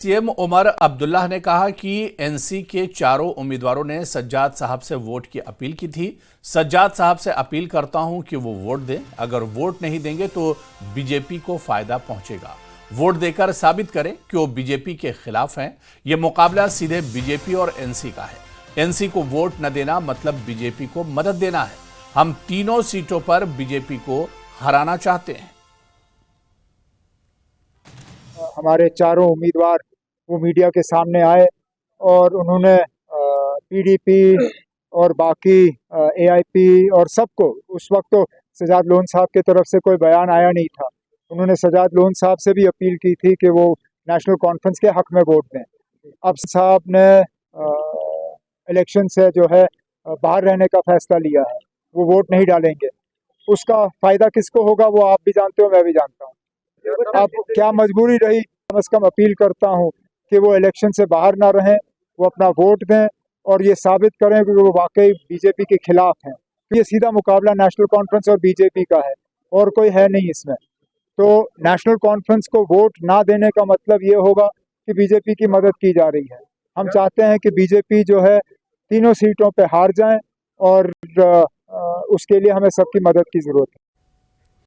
CM Omar Abdullah ने कहा कि एनसी के चारों उम्मीदवारों ने सज्जाद साहब से वोट की अपील की थी। सज्जाद साहब से अपील करता हूं कि वो वोट दें। अगर वोट नहीं देंगे तो बीजेपी को फायदा पहुंचेगा। वोट देकर साबित करें कि वो बीजेपी के खिलाफ हैं। ये मुकाबला सीधे बीजेपी और एनसी का है। एनसी को वोट न देना मतलब बीजेपी को मदद देना है। हम तीनों सीटों पर बीजेपी को हराना चाहते हैं। हमारे चारों उम्मीदवार वो मीडिया के सामने आए और उन्होंने पीडीपी और बाकी एआईपी और सबको, उस वक्त तो सजाद लोन साहब की तरफ से कोई बयान आया नहीं था, उन्होंने सजाद लोन साहब से भी अपील की थी कि वो नेशनल कॉन्फ्रेंस के हक में वोट दें। अब साहब ने इलेक्शन से जो है बाहर रहने का फैसला लिया है, वो वोट नहीं डालेंगे। उसका फायदा किसको होगा वो आप भी जानते हो, मैं भी जानता हूँ। अब क्या मजबूरी रही, कम से कम अपील करता हूँ कि वो इलेक्शन से बाहर ना रहें, वो अपना वोट दें और ये साबित करें कि वो वाकई बीजेपी के खिलाफ हैं। ये सीधा मुकाबला नेशनल कॉन्फ्रेंस और बीजेपी का है और कोई है नहीं इसमें। तो नेशनल कॉन्फ्रेंस को वोट ना देने का मतलब ये होगा कि बीजेपी की मदद की जा रही है। हम चाहते हैं कि बीजेपी जो है तीनों सीटों पे हार जाए और उसके लिए हमें सबकी मदद की जरूरत है।